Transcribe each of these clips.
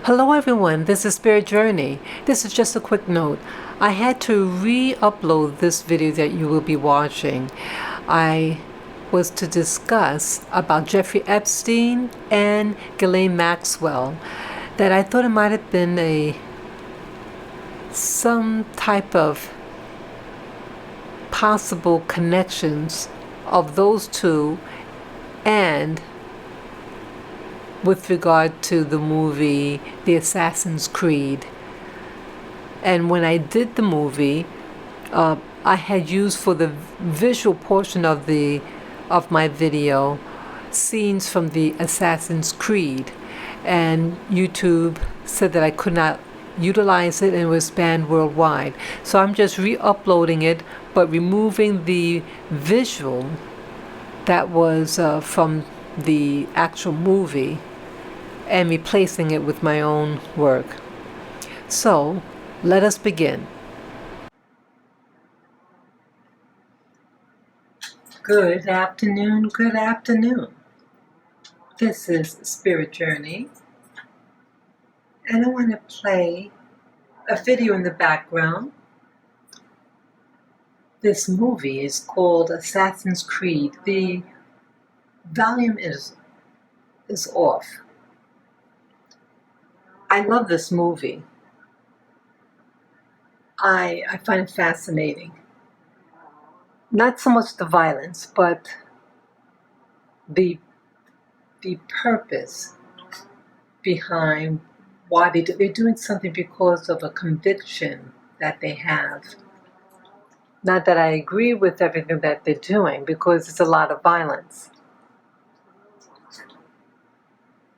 Hello everyone, this is Spirit Journey. This is just a quick note. I had to re-upload this video that you will be watching. I was to discuss about Jeffrey Epstein and Ghislaine Maxwell. That I thought it might have been some type of possible connections of those two, and with regard to the movie The Assassin's Creed. And when I did the movie, I had used for the visual portion of my video scenes from The Assassin's Creed, and YouTube said that I could not utilize it and it was banned worldwide. So I'm just re-uploading it, but removing the visual that was from the actual movie and replacing it with my own work. So, let us begin. Good afternoon, good afternoon. This is Spirit Journey, and I want to play a video in the background. This movie is called Assassin's Creed. The volume is off. I love this movie. I find it fascinating. Not so much the violence, but the purpose behind why they're doing something because of a conviction that they have. Not that I agree with everything that they're doing, because it's a lot of violence.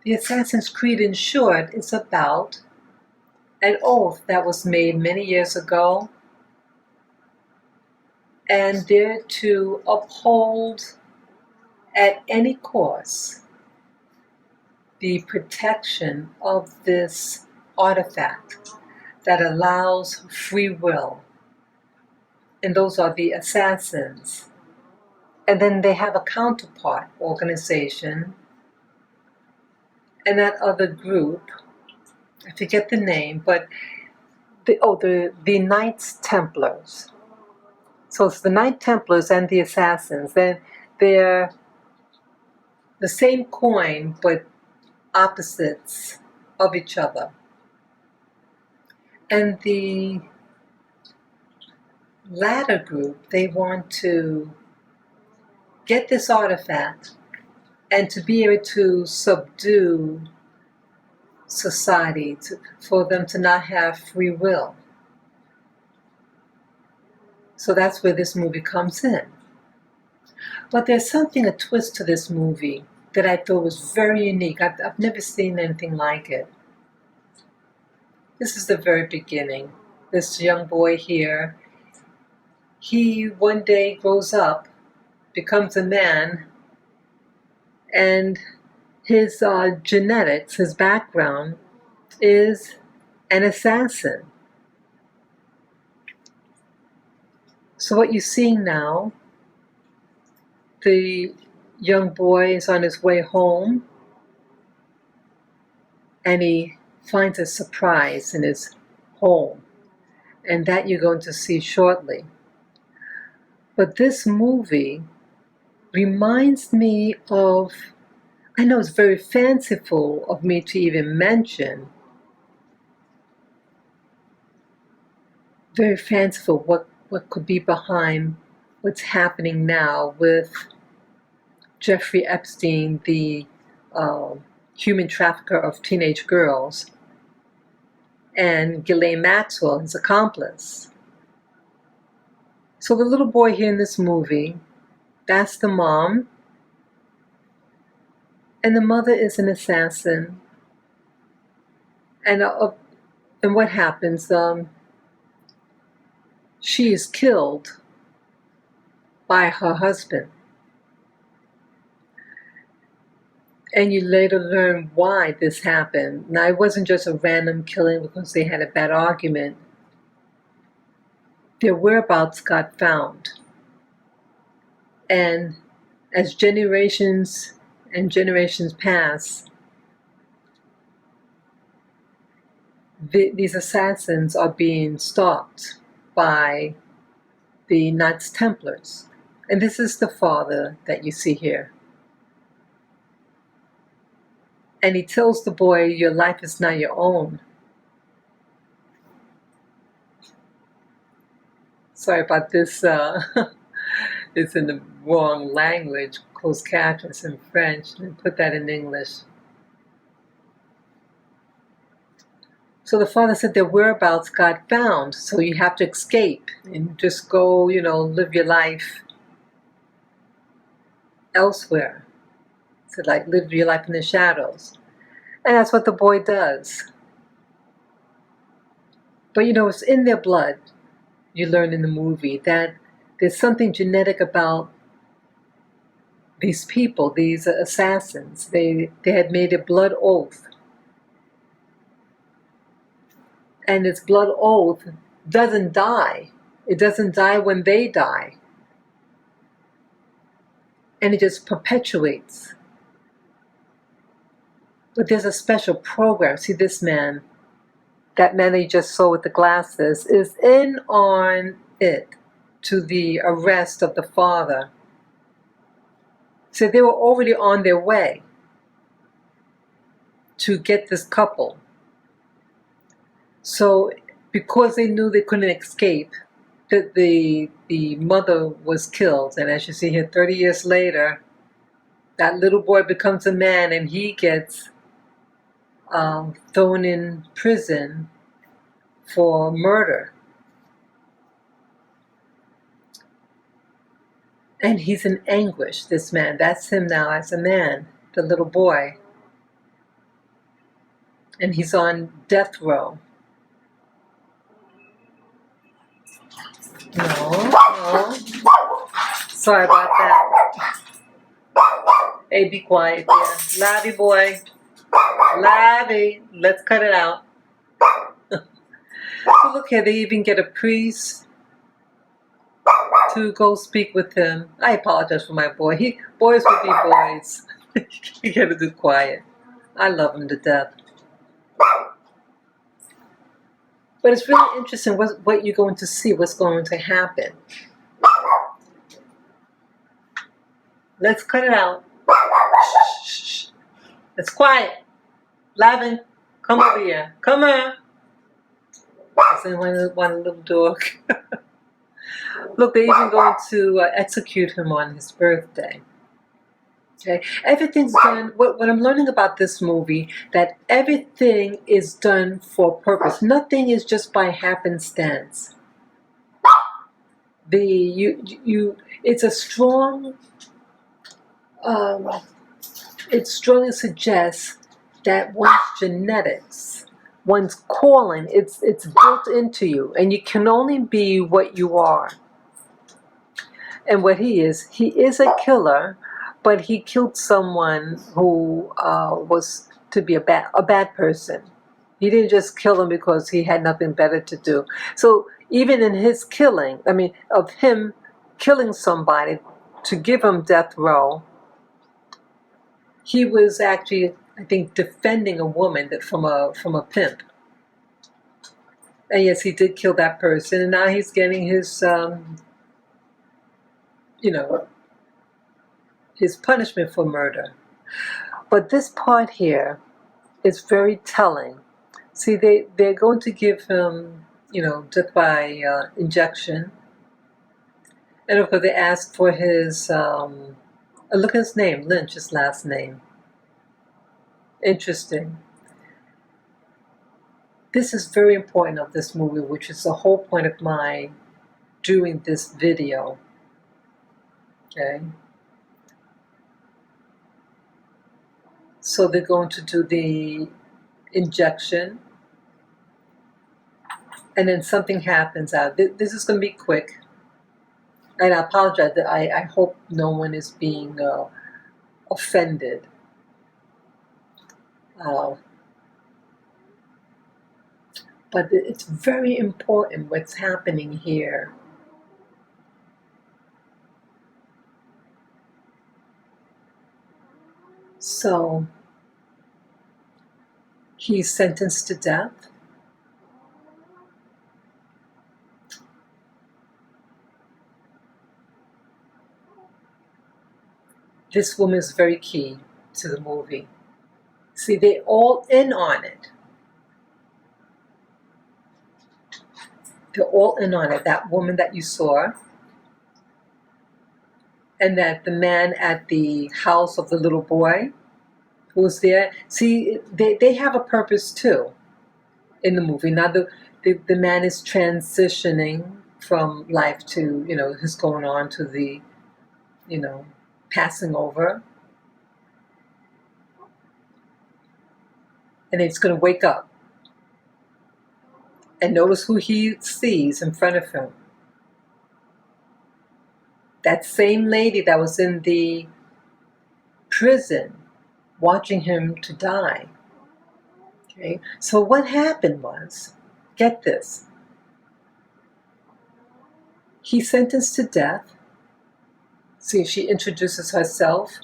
The Assassin's Creed, in short, is about an oath that was made many years ago, and they're to uphold at any cost the protection of this artifact that allows free will. And those are the assassins. And then they have a counterpart organization, and that other group, I forget the name, but the Knights Templars. So it's the Knight Templars and the Assassins. They're the same coin, but opposites of each other. And the latter group, they want to get this artifact and to be able to subdue society, for them to not have free will. So that's where this movie comes in. But there's a twist to this movie that I thought was very unique. I've never seen anything like it. This is the very beginning. This young boy here, he one day grows up, becomes a man, and his genetics, his background, is an assassin. So what you see now, the young boy is on his way home, and he finds a surprise in his home, and that you're going to see shortly. But this movie reminds me of, I know it's very fanciful of me to even mention, very fanciful what could be behind what's happening now with Jeffrey Epstein, the human trafficker of teenage girls, and Ghislaine Maxwell, his accomplice. So the little boy here in this movie, that's the mom, and the mother is an assassin. And what happens? She is killed by her husband. And you later learn why this happened. Now, it wasn't just a random killing because they had a bad argument. Their whereabouts got found. And as generations and generations pass, these assassins are being stalked by the Knights Templars. And this is the father that you see here. And he tells the boy, your life is not your own. Sorry about this. It's in the wrong language, closed captions in French, and put that in English. So the father said their whereabouts got found, so you have to escape and just go, live your life elsewhere. So like live your life in the shadows. And that's what the boy does. But it's in their blood. You learn in the movie that there's something genetic about these people, these assassins. They had made a blood oath. And this blood oath doesn't die. It doesn't die when they die. And it just perpetuates. But there's a special program. See, this man, that man that you just saw with the glasses, is in on it to the arrest of the father. So they were already on their way to get this couple. So because they knew they couldn't escape, that the mother was killed. And as you see here, 30 years later, that little boy becomes a man and he gets thrown in prison for murder. And he's in anguish, this man. That's him now as a man, the little boy. And he's on death row. No. Sorry about that. Hey, be quiet there. Labby boy. Labby. Let's cut it out. So look here, they even get a priest to go speak with him. I apologize for my boy. Boys will be boys. You gotta be quiet. I love him to death. But it's really interesting what you're going to see, what's going to happen. Let's cut it out. Shh. It's quiet. Lavin, come over here. Come on. Does anyone want a little dog? Look, they're even going to execute him on his birthday. Okay, everything's done. What I'm learning about this movie, that everything is done for purpose. Nothing is just by happenstance. It's a strong. It strongly suggests that one's genetics, one's calling, it's built into you, and you can only be what you are. And what he is a killer, but he killed someone who was to be a bad person. He didn't just kill him because he had nothing better to do. So even in his killing, of him killing somebody to give him death row, he was actually, I think, defending a woman from a pimp. And yes, he did kill that person, and now he's getting his, his punishment for murder. But this part here is very telling. See, they're going to give him, death by injection. And of course, they ask for his, look at his name, Lynch, his last name. Interesting. This is very important of this movie, which is the whole point of my doing this video. Okay. So they're going to do the injection, and then something happens out. This is going to be quick. And I apologize. I hope no one is being offended. But it's very important what's happening here. So he's sentenced to death. This woman is very key to the movie. See, they're all in on it. They're all in on it. That woman that you saw, and that the man at the house of the little boy who was there. See, they have a purpose too in the movie. Now the man is transitioning from life to, he's going on to the, passing over. And he's going to wake up and notice who he sees in front of him. That same lady that was in the prison watching him to die. Okay, so what happened was, get this, he's sentenced to death. See, she introduces herself.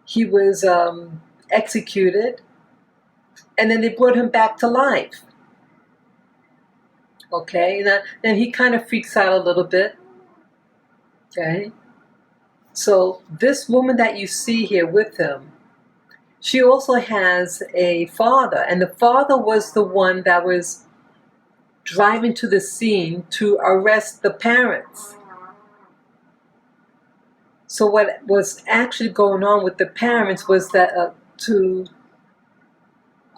He was executed, and then they brought him back to life. Okay, and he kind of freaks out a little bit. Okay, so this woman that you see here with him, she also has a father, and the father was the one that was driving to the scene to arrest the parents. So what was actually going on with the parents was that to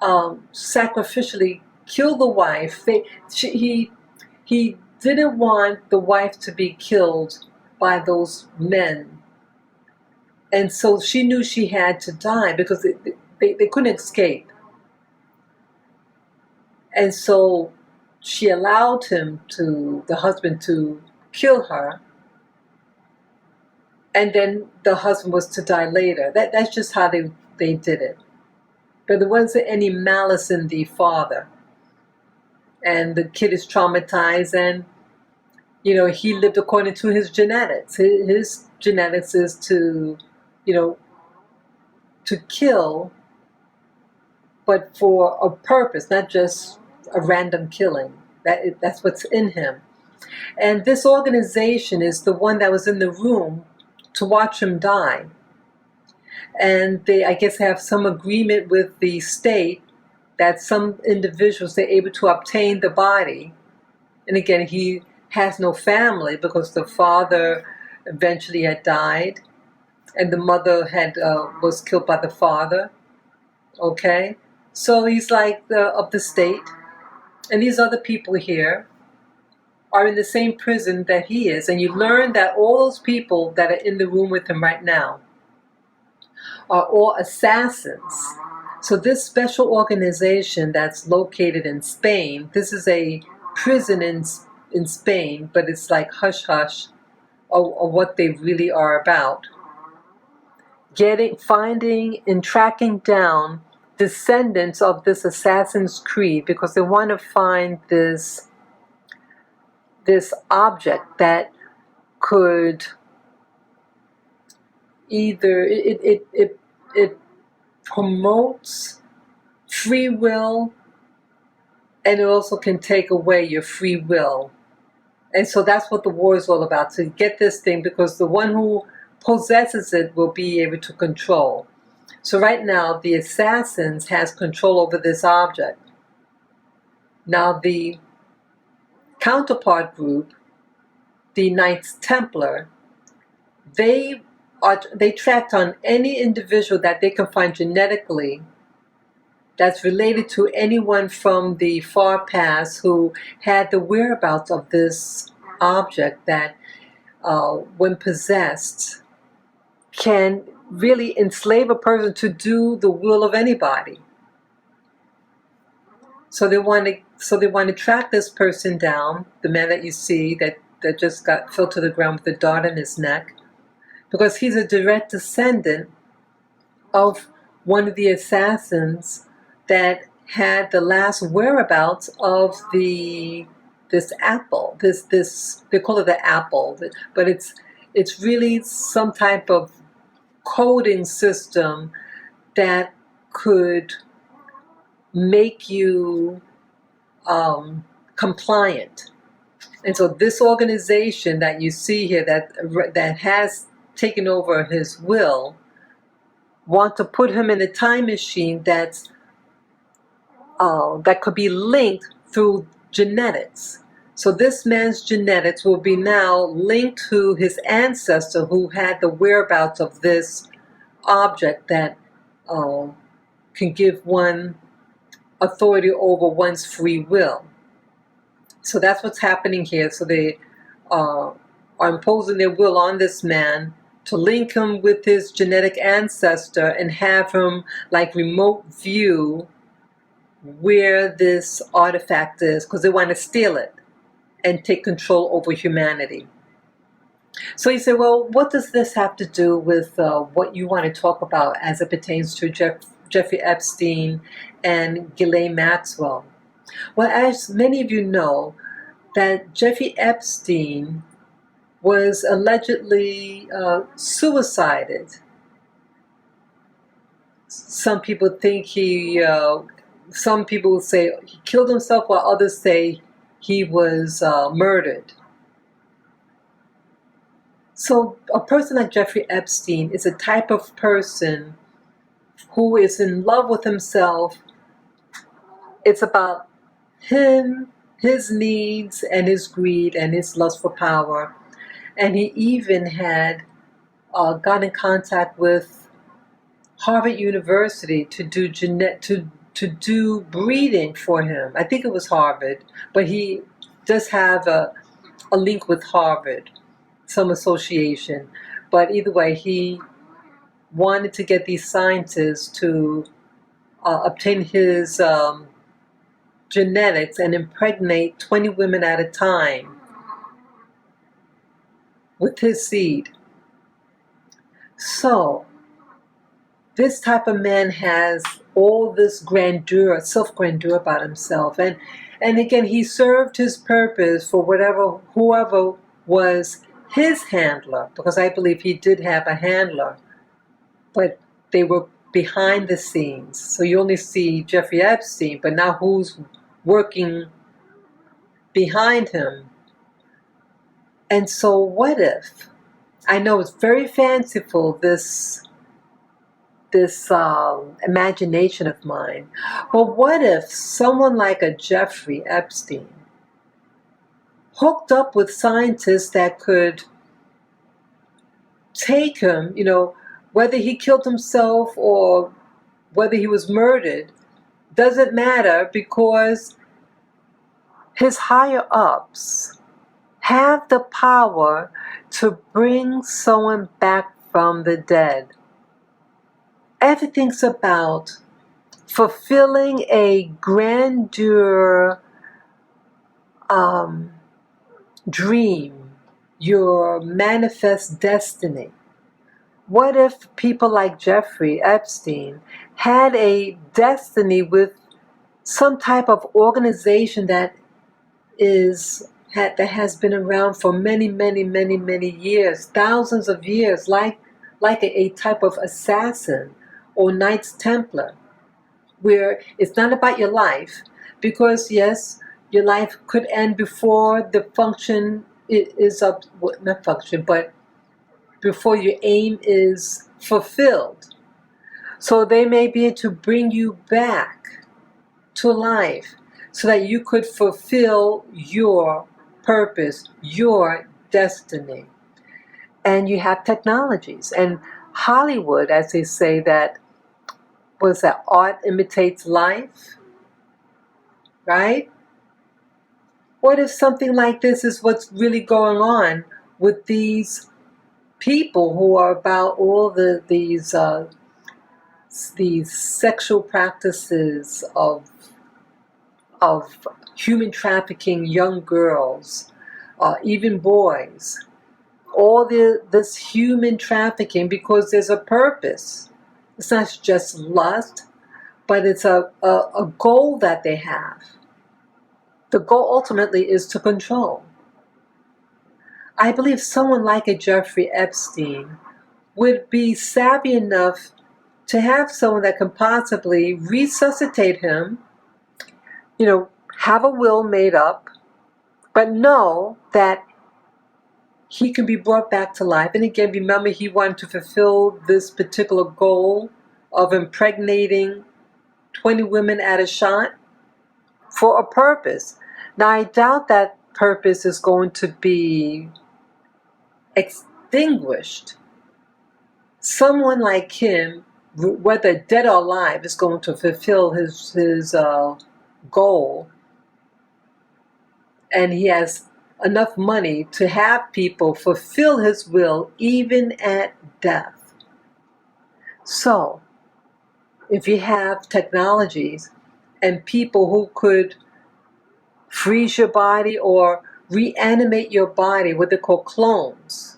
sacrificially kill the wife. He didn't want the wife to be killed by those men, and so she knew she had to die because they couldn't escape. And so she allowed the husband to kill her, and then the husband was to die later. That's just how they did it. But there wasn't any malice in the father. And the kid is traumatized, and he lived according to his genetics. His genetics is to kill, but for a purpose, not just a random killing. That's what's in him. And this organization is the one that was in the room to watch him die. And they, I guess, have some agreement with the state that some individuals, they're able to obtain the body. And again, he has no family because the father eventually had died, and the mother was killed by the father. Okay, so he's like of the state, and these other people here are in the same prison that he is, and you learn that all those people that are in the room with him right now are all assassins. So this special organization that's located in Spain, this is a prison in Spain, but it's like hush-hush of what they really are about. Finding and tracking down descendants of this Assassin's Creed, because they want to find this object that could either it promotes free will, and it also can take away your free will. And so that's what the war is all about, to get this thing, because the one who possesses it will be able to control. So right now, the assassins has control over this object. Now the counterpart group, the Knights Templar, they tracked on any individual that they can find genetically that's related to anyone from the far past who had the whereabouts of this object that, when possessed, can really enslave a person to do the will of anybody. So they want to track this person down, the man that you see that just got fell to the ground with a dart in his neck, because he's a direct descendant of one of the assassins that had the last whereabouts of this apple. This they call it the apple, but it's really some type of coding system that could make you compliant. And so this organization that you see here that has taken over his will, want to put him in a time machine that could be linked through genetics. So this man's genetics will be now linked to his ancestor who had the whereabouts of this object that can give one authority over one's free will. So that's what's happening here. So they are imposing their will on this man to link him with his genetic ancestor and have him like remote view where this artifact is, because they want to steal it and take control over humanity. So you say, well, what does this have to do with what you want to talk about as it pertains to Jeffrey Epstein and Ghislaine Maxwell? Well, as many of you know, that Jeffrey Epstein was allegedly suicided. Some people think some people say he killed himself, while others say he was murdered. So a person like Jeffrey Epstein is a type of person who is in love with himself. It's about him, his needs, and his greed, and his lust for power. And he even had got in contact with Harvard University to do breeding for him. I think it was Harvard, but he does have a link with Harvard, some association. But either way, he wanted to get these scientists to obtain his genetics and impregnate 20 women at a time with his seed. So this type of man has all this grandeur, self-grandeur about himself. And again, he served his purpose for whoever was his handler, because I believe he did have a handler, but they were behind the scenes. So you only see Jeffrey Epstein, but now who's working behind him? And so what if, I know it's very fanciful, this imagination of mine, but what if someone like a Jeffrey Epstein hooked up with scientists that could take him, whether he killed himself or whether he was murdered, doesn't matter, because his higher ups have the power to bring someone back from the dead. Everything's about fulfilling a grandeur dream, your manifest destiny. What if people like Jeffrey Epstein had a destiny with some type of organization that has been around for many, many, many, many years, thousands of years, like a type of assassin or Knights Templar, where it's not about your life, because yes, your life could end before the function is up, not function, but before your aim is fulfilled. So they may be able to bring you back to life so that you could fulfill your purpose, your destiny. And you have technologies. And Hollywood, as they say, that art imitates life, right? What if something like this is what's really going on with these people who are about all these sexual practices of human trafficking young girls, even boys, all this human trafficking, because there's a purpose. It's not just lust, but it's a goal that they have. The goal ultimately is to control. I believe someone like a Jeffrey Epstein would be savvy enough to have someone that can possibly resuscitate him, have a will made up, but know that he can be brought back to life. And again, remember, he wanted to fulfill this particular goal of impregnating 20 women at a shot for a purpose. Now, I doubt that purpose is going to be extinguished. Someone like him, whether dead or alive, is going to fulfill his goal, and he has enough money to have people fulfill his will even at death. So, if you have technologies and people who could freeze your body or reanimate your body, what they call clones.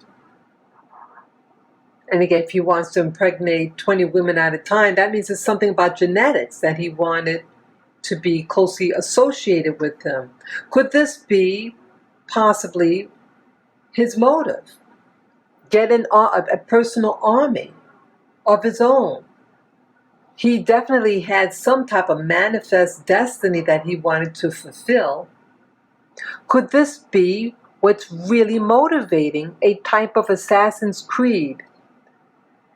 And again, if he wants to impregnate 20 women at a time, that means it's something about genetics that he wanted to be closely associated with him. Could this be possibly his motive? Get a personal army of his own. He definitely had some type of manifest destiny that he wanted to fulfill. Could this be what's really motivating a type of Assassin's Creed?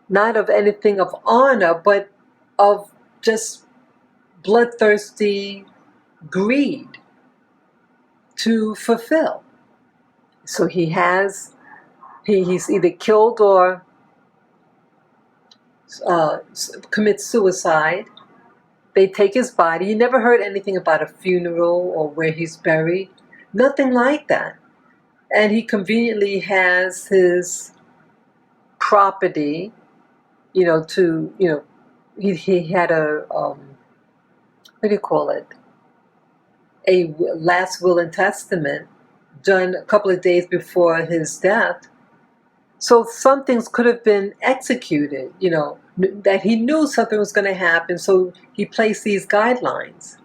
Not of anything of honor, but of just bloodthirsty greed to fulfill. So he's either killed or commits suicide. They take his body. You never heard anything about a funeral or where he's buried. Nothing like that. And he conveniently has his property, he had a, what do you call it? A last will and testament done a couple of days before his death. So some things could have been executed, that he knew something was going to happen, so he placed these guidelines.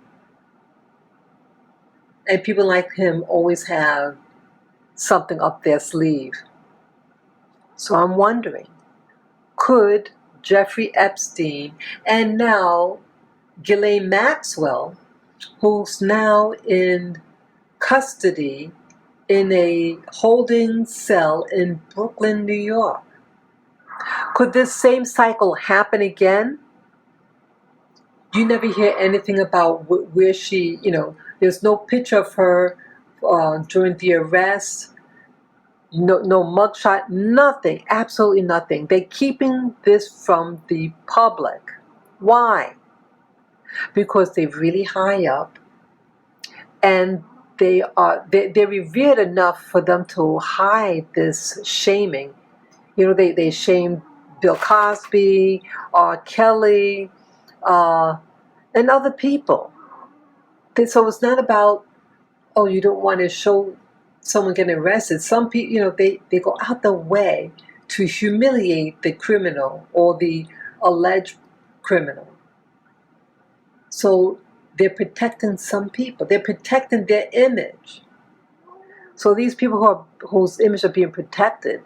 And people like him always have something up their sleeve. So I'm wondering, could Jeffrey Epstein and now Ghislaine Maxwell, who's now in custody in a holding cell in Brooklyn, New York, could this same cycle happen again? You never hear anything about where she, there's no picture of her during the arrest, no mugshot, nothing, absolutely nothing. They're keeping this from the public. Why? Because they're really high up, and they're revered enough for them to hide this shaming. They shamed Bill Cosby, R. Kelly, and other people. So it's not about, you don't want to show someone getting arrested. Some people, they go out the way to humiliate the criminal or the alleged criminal. So they're protecting some people. They're protecting their image. So these people whose image are being protected,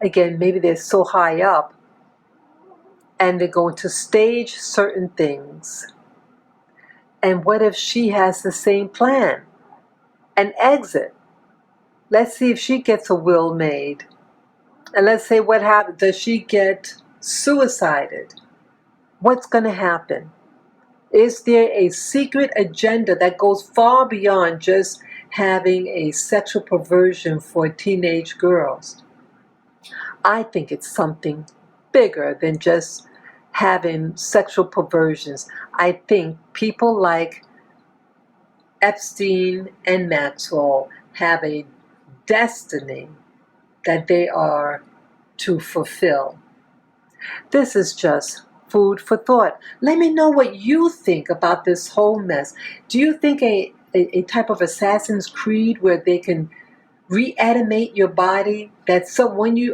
again, maybe they're so high up, and they're going to stage certain things. And what if she has the same plan? An exit. Let's see if she gets a will made. And let's say what happens. Does she get suicided? What's going to happen? Is there a secret agenda that goes far beyond just having a sexual perversion for teenage girls? I think it's something bigger than just having sexual perversions. I think people like Epstein and Maxwell have a destiny that they are to fulfill. This is just food for thought. Let me know what you think about this whole mess. Do you think a type of Assassin's Creed where they can reanimate your body, that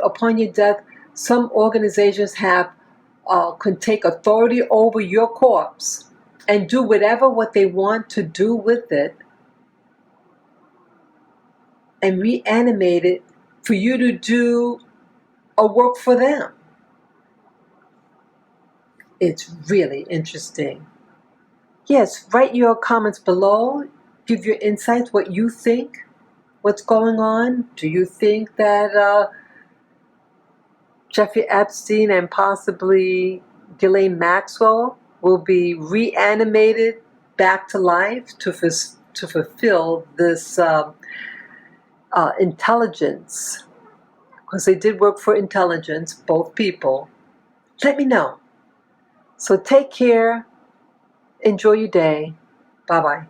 upon your death, some organizations can take authority over your corpse and do what they want to do with it and reanimate it for you to do a work for them? It's really interesting. Yes, write your comments below. Give your insights, what you think what's going on? Do you think that Jeffrey Epstein and possibly Ghislaine Maxwell will be reanimated back to life to fulfill this intelligence? Because they did work for intelligence, both people. Let me know. So take care. Enjoy your day. Bye-bye.